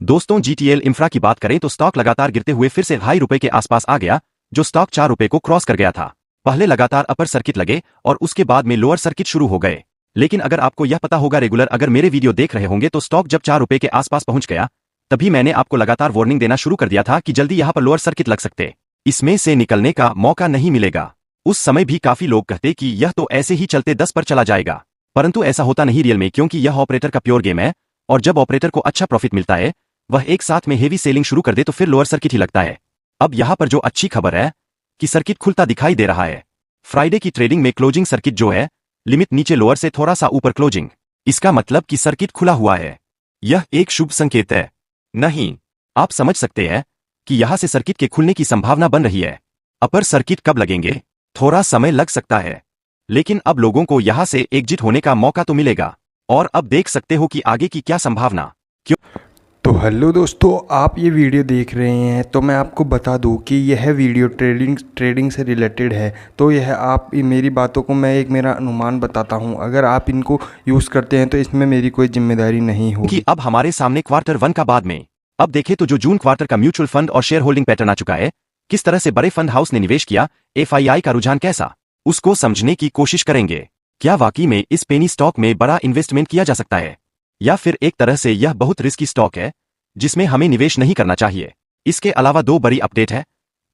दोस्तों GTL infra की बात करें तो स्टॉक लगातार गिरते हुए फिर से ₹2.5 के आसपास आ गया, जो स्टॉक ₹4 को क्रॉस कर गया था। पहले लगातार अपर सर्किट लगे और उसके बाद में लोअर सर्किट शुरू हो गए। लेकिन अगर आपको यह पता होगा रेगुलर अगर मेरे वीडियो देख रहे होंगे तो स्टॉक जब ₹4 के आसपास पहुंच गया, तभी मैंने आपको लगातार वार्निंग देना शुरू कर दिया था कि जल्दी यहां पर लोअर सर्किट लग सकते, इसमें से निकलने का मौका नहीं मिलेगा। उस समय भी काफी लोग कहते कि यह तो ऐसे ही चलते 10 पर चला जाएगा, परंतु ऐसा होता नहीं रियल में, क्योंकि यह ऑपरेटर का प्योर गेम है और जब ऑपरेटर को अच्छा प्रॉफिट मिलता है, वह एक साथ में हेवी सेलिंग शुरू कर दे तो फिर लोअर सर्किट ही लगता है। अब यहां पर जो अच्छी खबर है कि सर्किट खुलता दिखाई दे रहा है। फ्राइडे की ट्रेडिंग में क्लोजिंग सर्किट जो है, लिमिट नीचे लोअर से थोड़ा सा ऊपर क्लोजिंग, इसका मतलब कि सर्किट खुला हुआ है। यह एक शुभ संकेत है। नहीं, आप समझ सकते हैं कि यहां से सर्किट के खुलने की संभावना बन रही है। अपर सर्किट कब लगेंगे, थोड़ा समय लग सकता है, लेकिन अब लोगों को यहां से एग्जिट होने का मौका तो मिलेगा। और अब देख सकते हो कि आगे की क्या संभावना। तो हेलो दोस्तों, आप ये वीडियो देख रहे हैं तो मैं आपको बता दूं कि यह वीडियो ट्रेडिंग से रिलेटेड है। तो यह आप मेरी बातों को मैं एक मेरा अनुमान बताता हूं, अगर आप इनको यूज़ करते हैं तो इसमें मेरी कोई जिम्मेदारी नहीं होगी। कि अब हमारे सामने क्वार्टर 1 का बाद में अब देखें तो जो जून क्वार्टर का म्यूचुअल फंड और शेयर होल्डिंग पैटर्न आ चुका है, किस तरह से बड़े फंड हाउस ने निवेश किया, एफआईआई का रुझान कैसा, उसको समझने की कोशिश करेंगे। क्या वाकई में इस पेनी स्टॉक में बड़ा इन्वेस्टमेंट किया जा सकता है, या फिर एक तरह से यह बहुत रिस्की स्टॉक है जिसमें हमें निवेश नहीं करना चाहिए। इसके अलावा 2 बड़ी अपडेट है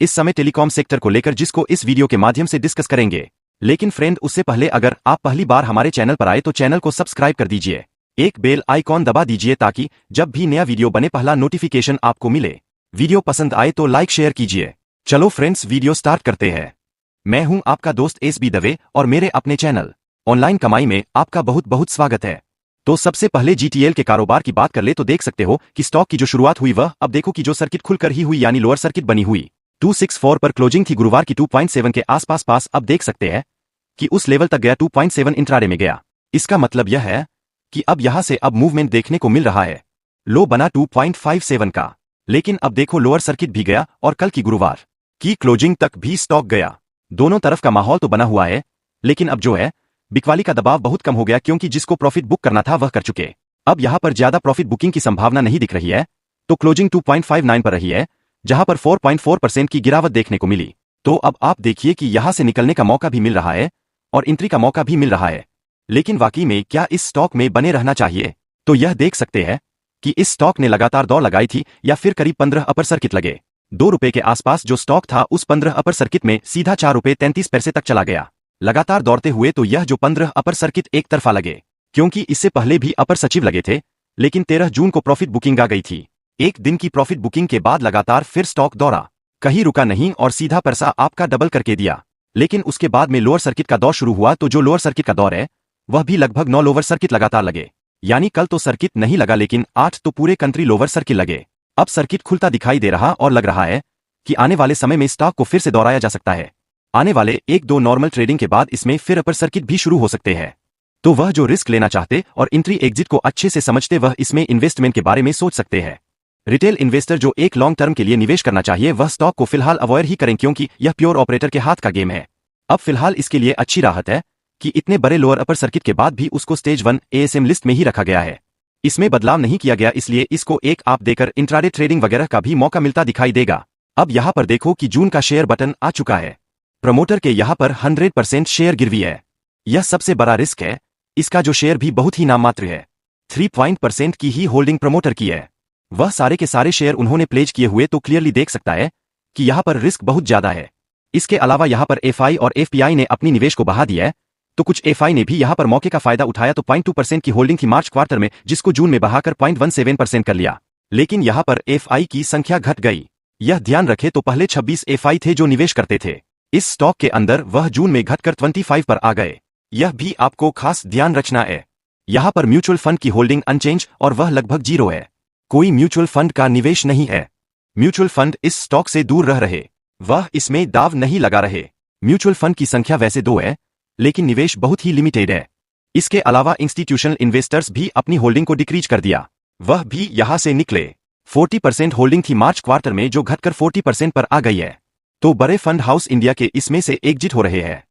इस समय टेलीकॉम सेक्टर को लेकर, जिसको इस वीडियो के माध्यम से डिस्कस करेंगे। लेकिन फ्रेंड, उससे पहले अगर आप पहली बार हमारे चैनल पर आए तो चैनल को सब्सक्राइब कर दीजिए, एक बेल आइकॉन दबा दीजिए ताकि जब भी नया वीडियो बने पहला नोटिफिकेशन आपको मिले। वीडियो पसंद आए तो लाइक शेयर कीजिए। चलो फ्रेंड्स, वीडियो स्टार्ट करते हैं। मैं हूं आपका दोस्त एसबी दवे और मेरे अपने चैनल ऑनलाइन कमाई में आपका बहुत बहुत स्वागत है। तो सबसे पहले जीटीएल के कारोबार की बात कर ले तो देख सकते हो कि स्टॉक की जो शुरुआत हुई वह अब देखो कि जो सर्किट खुलकर ही हुई, यानी लोअर सर्किट बनी हुई 264 पर क्लोजिंग थी, गुरुवार की 2.7 के आसपास पास। अब देख सकते हैं कि उस लेवल तक गया, 2.7 इंट्राडे में गया। इसका मतलब यह है कि अब यहां से अब मूवमेंट देखने को मिल रहा है। लो बना 2.57 का, लेकिन अब देखो लोअर सर्किट भी गया और कल की गुरुवार की क्लोजिंग तक भी स्टॉक गया। दोनों तरफ का माहौल तो बना हुआ है, लेकिन अब जो है बिकवाली का दबाव बहुत कम हो गया, क्योंकि जिसको प्रॉफिट बुक करना था वह कर चुके। अब यहां पर ज्यादा प्रॉफिट बुकिंग की संभावना नहीं दिख रही है, तो क्लोजिंग 2.59 पर रही है, जहां पर 4.4% की गिरावट देखने को मिली। तो अब आप देखिए कि यहां से निकलने का मौका भी मिल रहा है और एंट्री का मौका भी मिल रहा है। लेकिन वाकई में क्या इस स्टॉक में बने रहना चाहिए, तो यह देख सकते हैं कि इस स्टॉक ने लगातार दौड़ लगाई थी, या फिर करीब 15 अपर सर्किट लगे। ₹2 के आसपास जो स्टॉक था उस 15 अपर सर्किट में सीधा ₹4.33 तक चला गया। लगातार दौड़ते हुए तो यह जो 15 अपर सर्किट एक तरफा लगे, क्योंकि इससे पहले भी अपर सचिव लगे थे, लेकिन 13 जून को प्रॉफिट बुकिंग आ गई थी। एक दिन की प्रॉफिट बुकिंग के बाद लगातार फिर स्टॉक दौड़ा, कहीं रुका नहीं और सीधा पैसा आपका डबल करके दिया। लेकिन उसके बाद में लोअर सर्किट का दौर शुरू हुआ, तो जो लोअर सर्किट का दौर है वह भी लगभग 9 लोअर सर्किट लगातार लगे, यानी कल तो सर्किट नहीं लगा लेकिन 8 तो पूरे कंट्री लोअर सर्किट लगे। अब सर्किट खुलता दिखाई दे रहा और लग रहा है कि आने वाले समय में स्टॉक को फिर से दोहराया जा सकता है। आने वाले 1-2 नॉर्मल ट्रेडिंग के बाद इसमें फिर अपर सर्किट भी शुरू हो सकते हैं। तो वह जो रिस्क लेना चाहते और एंट्री एग्जिट को अच्छे से समझते, वह इसमें इन्वेस्टमेंट के बारे में सोच सकते हैं। रिटेल इन्वेस्टर जो एक लॉन्ग टर्म के लिए निवेश करना चाहिए, वह स्टॉक को फिलहाल अवॉइड ही करें, क्योंकि यह प्योर ऑपरेटर के हाथ का गेम है। अब फिलहाल इसके लिए अच्छी राहत है कि इतने बड़े लोअर अपर सर्किट के बाद भी उसको स्टेज 1 एएसएम लिस्ट में ही रखा गया है। इसमें बदलाव नहीं किया गया, इसलिए इसको एक आप देकर इंट्राडे ट्रेडिंग वगैरह का भी मौका मिलता दिखाई देगा। अब यहां पर देखो कि जून का शेयर बटन आ चुका है। प्रमोटर के यहां पर 100% शेयर गिरवी है। यह सबसे बड़ा रिस्क है। इसका जो शेयर भी बहुत ही नाममात्र है, 3% की ही होल्डिंग प्रमोटर की है। वह सारे के सारे शेयर उन्होंने प्लेज किए हुए, तो क्लियरली देख सकता है कि यहां पर रिस्क बहुत ज्यादा है। इसके अलावा यहां पर एफआई और एफपीआई ने अपनी निवेश को बढ़ा दिया है, तो कुछ एफआई ने भी यहां पर मौके का फायदा उठाया, तो 0.2% की होल्डिंग थी मार्च क्वार्टर में, जिसको जून में बढ़ाकर 0.17% कर लिया। लेकिन यहां पर एफआई की संख्या घट गई। यह ध्यान रखे तो पहले 26 एफआई थे जो निवेश करते थे इस स्टॉक के अंदर, वह जून में घटकर 25 पर आ गए। यह भी आपको खास ध्यान रखना है। यहां पर म्यूचुअल फंड की होल्डिंग अनचेंज और वह लगभग 0 है। कोई म्यूचुअल फंड का निवेश नहीं है। म्यूचुअल फंड इस स्टॉक से दूर रह रहे, वह इसमें दाव नहीं लगा रहे। म्यूचुअल फंड की संख्या वैसे 2 है, लेकिन निवेश बहुत ही लिमिटेड है। इसके अलावा इंस्टीट्यूशनल इन्वेस्टर्स भी अपनी होल्डिंग को डिक्रीज कर दिया, वह भी यहां से निकले। 40% होल्डिंग थी मार्च क्वार्टर में, जो घटकर 40% पर आ गई है। तो बड़े फंड हाउस इंडिया के इसमें से एग्जिट हो रहे हैं,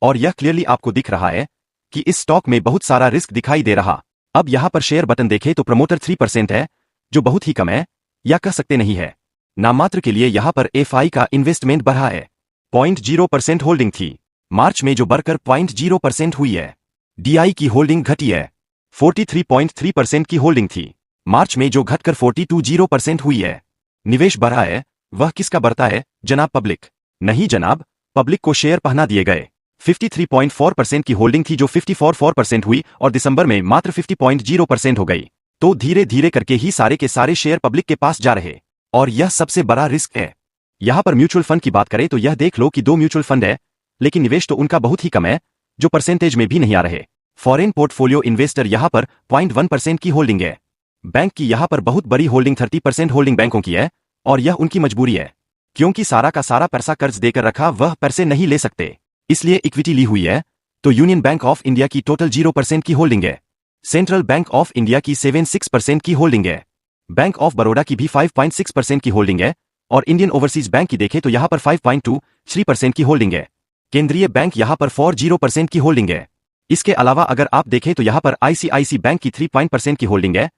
और यह क्लियरली आपको दिख रहा है कि इस स्टॉक में बहुत सारा रिस्क दिखाई दे रहा। अब यहां पर शेयर बटन देखें तो प्रमोटर 3% है, जो बहुत ही कम है, या कह सकते नहीं है। नाममात्र के लिए यहां पर एफआई का इन्वेस्टमेंट बढ़ा है। 0.0% होल्डिंग थी मार्च में, जो बढ़कर 0.0% हुई है। डीआई की होल्डिंग घटी है। 43.3% की होल्डिंग थी मार्च में, जो घटकर 42.0% हुई है। निवेश बढ़ा है, वह किसका बढ़ता है जनाब? पब्लिक नहीं जनाब, पब्लिक को शेयर पहना दिए गए। 53.4% की होल्डिंग थी, जो 54.4% हुई और दिसंबर में मात्र 50.0% हो गई। तो धीरे धीरे करके ही सारे के सारे शेयर पब्लिक के पास जा रहे, और यह सबसे बड़ा रिस्क है। यहां पर म्यूचुअल फंड की बात करें तो यह देख लो कि 2 म्यूचुअल फंड है, लेकिन निवेश तो उनका बहुत ही कम है, जो परसेंटेज में भी नहीं आ रहे। फॉरेन पोर्टफोलियो इन्वेस्टर यहां पर 0.1% की होल्डिंग है। बैंक की यहां पर बहुत बड़ी होल्डिंग 30% होल्डिंग बैंकों की है, और यह उनकी मजबूरी है, क्योंकि सारा का सारा पैसा कर्ज देकर रखा, वह पैसे नहीं ले सकते, इसलिए इक्विटी ली हुई है। तो यूनियन बैंक ऑफ इंडिया की टोटल 0% की होल्डिंग है। सेंट्रल बैंक ऑफ इंडिया की 76% की होल्डिंग है। बैंक ऑफ बड़ौदा की भी 5.6% की होल्डिंग है, और इंडियन ओवरसीज बैंक की देखें तो यहां पर 5.23% की होल्डिंग है। केंद्रीय बैंक यहां पर 40% की होल्डिंग है। इसके अलावा अगर आप देखें तो यहां पर आईसीआईसी बैंक की 3% की होल्डिंग है।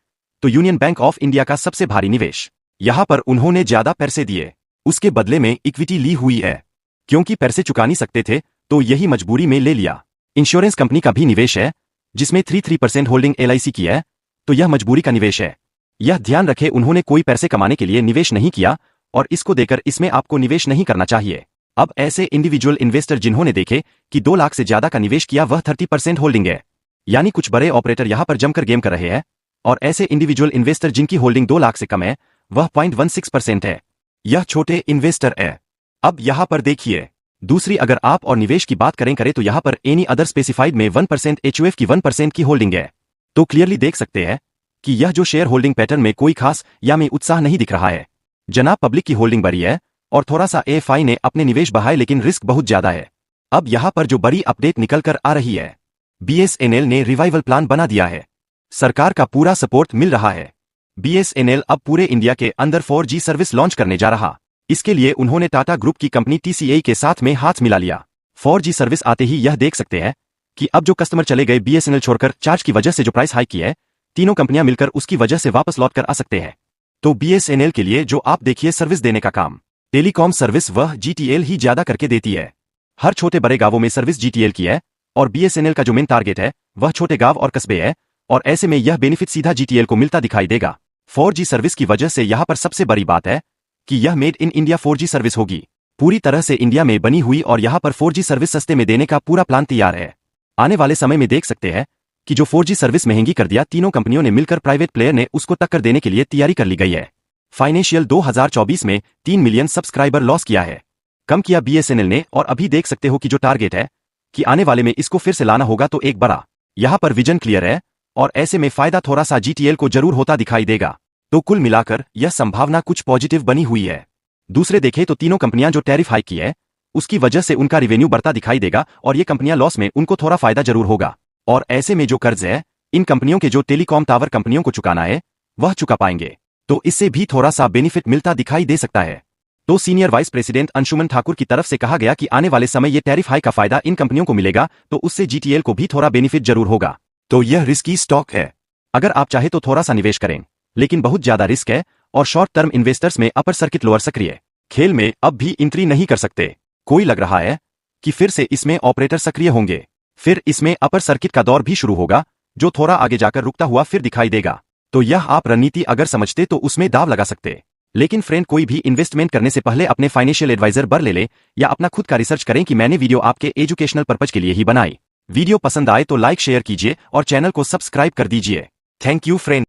तो यूनियन बैंक ऑफ इंडिया का सबसे भारी निवेश, यहां पर उन्होंने ज्यादा पैसे दिए, उसके बदले में इक्विटी ली हुई है, क्योंकि पैसे चुका नहीं सकते थे तो यही मजबूरी में ले लिया। इंश्योरेंस कंपनी का भी निवेश है, जिसमें 3% होल्डिंग एलआईसी की है, तो यह मजबूरी का निवेश है। यह ध्यान रखें, उन्होंने कोई पैसे कमाने के लिए निवेश नहीं किया, और इसको देकर इसमें आपको निवेश नहीं करना चाहिए। अब ऐसे इंडिविजुअल इन्वेस्टर जिन्होंने देखे कि 2 लाख से ज्यादा का निवेश किया, वह 30% होल्डिंग है, यानी कुछ बड़े ऑपरेटर यहां पर जमकर गेम कर रहे हैं, और ऐसे इंडिविजुअल इन्वेस्टर जिनकी होल्डिंग 2 लाख से कम है, वह 0.16% है। यह छोटे इन्वेस्टर है। अब यहां पर देखिए, दूसरी अगर आप और निवेश की बात करें तो यहां पर एनी अदर स्पेसिफाइड में 1% एचयूएफ की 1% की होल्डिंग है। तो क्लियरली देख सकते हैं कि यह जो शेयर होल्डिंग पैटर्न में कोई खास या में उत्साह नहीं दिख रहा है। जनाब पब्लिक की होल्डिंग बढ़ी है, और थोड़ा सा एएफआई ने अपने निवेश बढ़ाए, लेकिन रिस्क बहुत ज्यादा है। अब यहां पर जो बड़ी अपडेट निकल कर आ रही है, बीएसएनएल ने रिवाइवल प्लान बना दिया है। सरकार का पूरा सपोर्ट मिल रहा है। बीएसएनएल अब पूरे इंडिया के अंदर 4G सर्विस लॉन्च करने जा रहा। इसके लिए उन्होंने टाटा ग्रुप की कंपनी टीसीआई के साथ में हाथ मिला लिया। 4G सर्विस आते ही यह देख सकते हैं कि अब जो कस्टमर चले गए बीएसएनएल छोड़कर, चार्ज की वजह से जो प्राइस हाइक की है, तीनों कंपनियां मिलकर उसकी वजह से वापस लौट कर आ सकते हैं। तो बीएसएनएल के लिए जो आप देखिए सर्विस देने का काम, टेलीकॉम सर्विस, वह जीटीएल ही ज्यादा करके देती है। हर छोटे बड़े गांवों में सर्विस जीटीएल की है, और बीएसएनएल का जो मेन टारगेट है वह छोटे गांव और कस्बे है, और ऐसे में यह बेनिफिट सीधा जीटीएल को मिलता दिखाई देगा। 4G सर्विस की वजह से यहां पर सबसे बड़ी बात है कि यह made in India 4G service होगी, पूरी तरह से इंडिया में बनी हुई, और यहां पर 4G सर्विस सस्ते में देने का पूरा प्लान तैयार है। आने वाले समय में देख सकते हैं कि जो 4G सर्विस महंगी कर दिया, तीनों कंपनियों ने मिलकर प्राइवेट प्लेयर ने उसको टक्कर देने के लिए तैयारी कर ली गई है। फाइनेंशियल 2024 में 3 मिलियन सब्सक्राइबर लॉस किया है, कम किया बीएसएनएल ने, और अभी देख सकते हो कि जो टारगेट है कि आने वाले में इसको फिर से लाना होगा, तो एक बड़ा यहां पर विजन क्लियर है, और ऐसे में फायदा थोड़ा सा जीटीएल को जरूर होता दिखाई देगा। तो कुल मिलाकर यह संभावना कुछ पॉजिटिव बनी हुई है। दूसरे देखें तो तीनों कंपनियां जो टैरिफ हाइक की है, उसकी वजह से उनका रिवेन्यू बढ़ता दिखाई देगा, और ये कंपनियां लॉस में, उनको थोड़ा फायदा जरूर होगा। और ऐसे में जो कर्ज है इन कंपनियों के, जो टेलीकॉम टावर कंपनियों को चुकाना है, वह चुका पाएंगे, तो इससे भी थोड़ा सा बेनिफिट मिलता दिखाई दे सकता है। तो senior vice president Anshuman Thakur की तरफ से कहा गया कि आने वाले समय ये टैरिफ हाइक का फायदा इन कंपनियों को मिलेगा, तो उससे जीटीएल को भी थोड़ा बेनिफिट जरूर होगा। तो यह रिस्की स्टॉक है, अगर आप चाहे तो थोड़ा सा निवेश करें, लेकिन बहुत ज्यादा रिस्क है, और शॉर्ट टर्म इन्वेस्टर्स में अपर सर्किट लोअर सक्रिय खेल में अब भी एंट्री नहीं कर सकते। कोई लग रहा है कि फिर से इसमें ऑपरेटर सक्रिय होंगे, फिर इसमें अपर सर्किट का दौर भी शुरू होगा, जो थोड़ा आगे जाकर रुकता हुआ फिर दिखाई देगा। तो यह आप रणनीति अगर समझते तो उसमें दाव लगा सकते। लेकिन फ्रेंड, कोई भी इन्वेस्टमेंट करने से पहले अपने फाइनेंशियल एडवाइजर बर ले या अपना खुद का रिसर्च करें कि मैंने वीडियो आपके एजुकेशनल पर्पज के लिए ही बनाई। वीडियो पसंद आए तो लाइक शेयर कीजिए और चैनल को सब्सक्राइब कर दीजिए। Thank you friend.